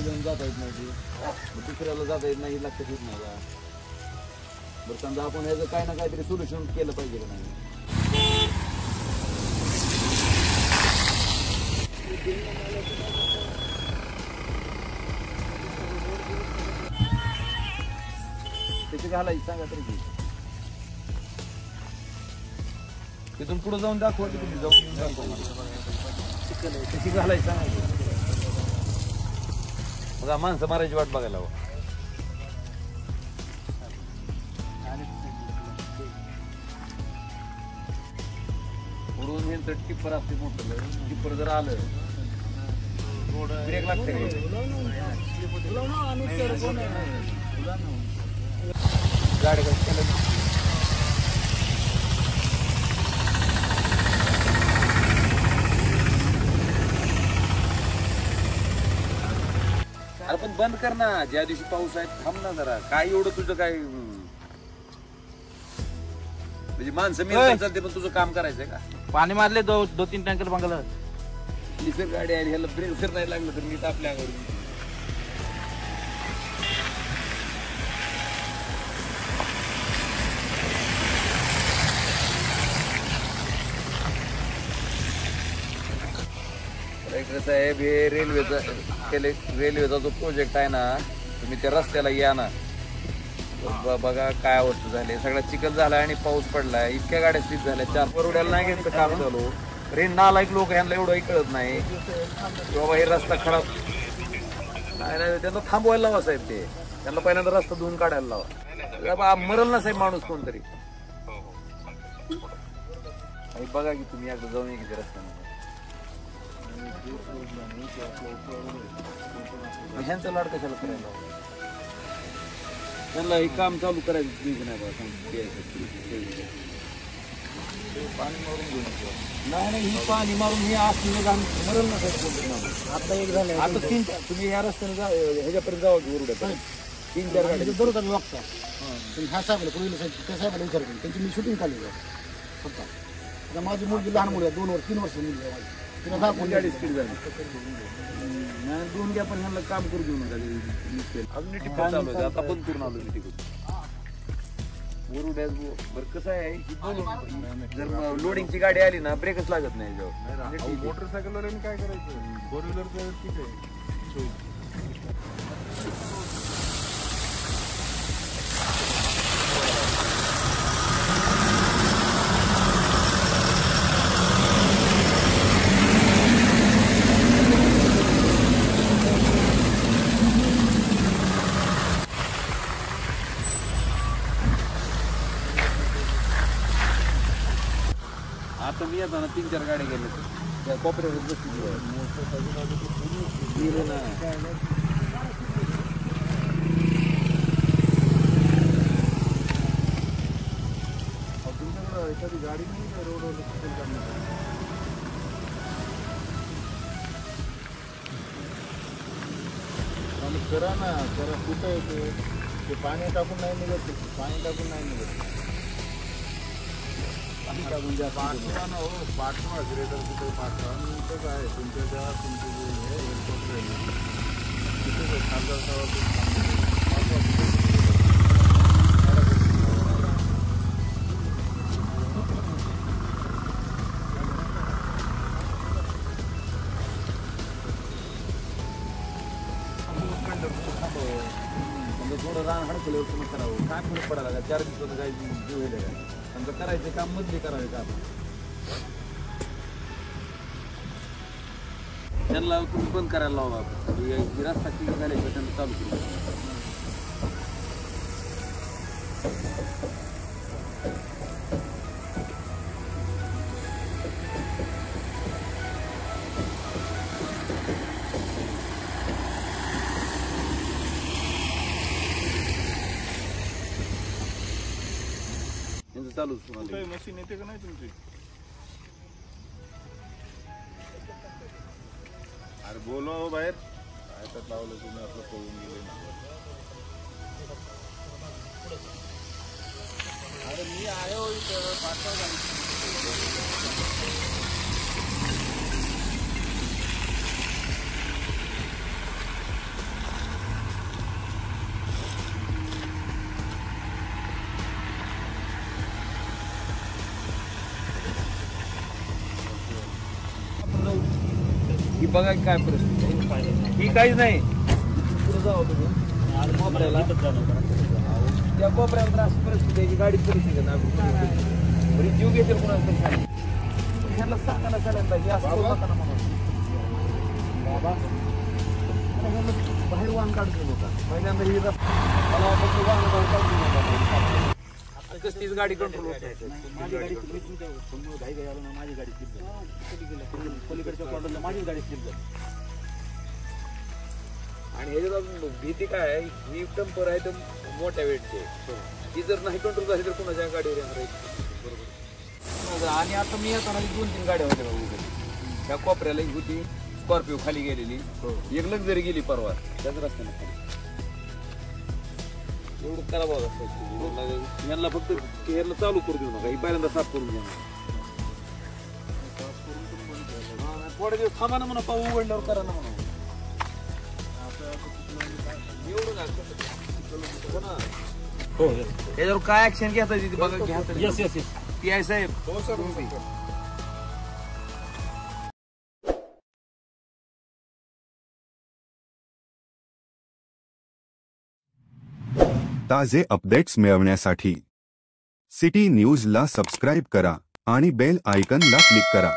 घेऊन जाता येत नाही दुसऱ्याला जाता येत नाही लक्षात येत नाही का? बरं समजा आपण ह्याचं काय ना काहीतरी सोल्युशन केलं पाहिजे का नाही? त्याची घालायची सांगा तरी तिथून पुढे जाऊन दाखवा तुम्ही जाऊन त्याची घालायची सांगा बघा माणसं मारायची वाट बघायला हवं. उडून हे तर टिप्पर असते मोठं टिप्पर जर आलं ब्रेक लागते गाडी अरे पण बंद कर ना ज्या दिवशी पाऊस आहे थांब ना जरा काय एवढं तुझं काय म्हणजे माणसं मी चालते पण तुझं काम करायचंय का? पाणी मारले 2-3 टँकर बंगला लिसर गाडी आहे ह्याला ब्रेक जर नाही लागलं तर मी आपल्या अंगावर साहेब हे रेल्वेचा जो प्रोजेक्ट आहे ना तुम्ही त्या रस्त्याला या ना बघा काय अवस्था झाली सगळा चिखल झाला आणि पाऊस पडलाय इतक्या गाड्या स्लिप झाल्या 4 परवड्याला नाही घेतलं काम चालू रे नालायक लोक ह्यांना एवढंही कळत नाही बाबा हे रस्ता खराब नाही त्यांना थांबवायला लावा साहेब ते त्यांना पहिल्यांदा रस्ता धुवून काढायला लावा मरल ना साहेब माणूस कोणतरी बघा की तुम्ही एकदा जाऊन किती रस्त्याने ह्यांचा लाड कशाला करायला त्यांना हे काम चालू करायचं नाही पाणी मारून घेऊन नाही ही पाणी मारून हे असले मरल ना साहेब आता एक झालं आता 3 तुम्ही ह्या रस्त्याने ह्याच्यापर्यंत जावा की उरड्यात 3-4 गाड्या दररोज आम्ही वागता ह्या साहेबाला पूर्वीला त्या साहेबाला विचार करून त्यांची मी शूटिंग काढली स्वतः माझी मुलगी लहान मुली 2-3 वर्ष मुलगी आहे तिला 10 गाडी स्पीड झाली नाही 2 घ्या पण ह्यांना काम करू देऊ नका अजून टिकट चालू आहे आता बंद करून आलो टिकट वरुड्यात बरं कसं आहे जर लोडिंगची गाडी आली ना ब्रेकच लागत नाही मोटरसायकलवर काय करायचं 4 व्हीलर ठीक आहे आता मी येताना 3-4 गाड्या गेल्या त्या कोपऱ्यावर बसली ना तुमच्याकडे एखादी गाडी नाही रोडवर करा ना जरा कुठं येते ते पाणी टाकून नाही निघत पाणी टाकून नाही निघत म्हणजे पाठवा ना हो पाठवा ग्रेटर तिथे पाठवा इथंच आहे तुमच्या त्या तुमचे जे हे एअरपोर्ट आहे तिथेच खासदार समजा थोडं रान हडकल्यावर तुम्ही करावं काय फरक पडायला का 4 दिवसाचं काही जीव येईल का समजा करायचे काम मधले करावे का त्यांना तुम्ही बंद करायला लावा रस्ता क्लिअर झाल्याशिवाय त्यांना चालू करू चालू मशीन येते का नाही तुमची अरे बोलवा बाहेर काय तर लावलं तुम्ही आपलं पळून गेले अरे मी आयो इथं पाठवा बघा की काय परिस्थिती आहे. ही काहीच नाही पुढे जावं तुम्ही कोपऱ्याला. त्या कोपऱ्यावर अशी परिस्थिती आहे की गाडीत परिस्थिती आहे ना. घरी जीव घेतील कोणाला तरी सांग. ह्याला सांगायला सगळ्यांना हे असं करू नका ना म्हणून. बाबा बाहेर वाहन काढतो नका. पहिल्यांदा ही मला वाटतं वाहन काढून नका. कसलीच गाडी कंट्रोल होत नाही. माझी गाडी घाई घाई आलो ना, माझी गाडी पलीकडच्या कॉर्नरला माझी गाडी स्लिप झाली. आणि ह्याच्यात भीती काय आहे, ही टंपर आहे तर मोठ्या वेटची ही जर नाही कंट्रोल झाली तर कोणाच्या गाडीवर येणार आहे. बरोबर. आणि आता मी येताना 2-3 गाड्या होत्या बघा. त्या कोपऱ्याला एक होती स्कॉर्पिओ खाली गेलेली, एक लक्झरी गेली परवा त्याच रस्त्याने खाली. एवढं करा बघा. यांना फक्त केअरला चालू करू देऊ नका. ही पहिल्यांदा साफ करून घ्या. थोडे दिवस थांबा ना म्हणा, पाऊ उघडल्यावर करा ना म्हणा. हो याच्यावर काय ऍक्शन घेता येते बघा. घ्या पी.आय. साहेब. हो सर. ताजे अपडेट्स मिळवण्यासाठी सिटी न्यूजला सबस्क्राईब करा आणि बेल आयकॉनला क्लिक करा.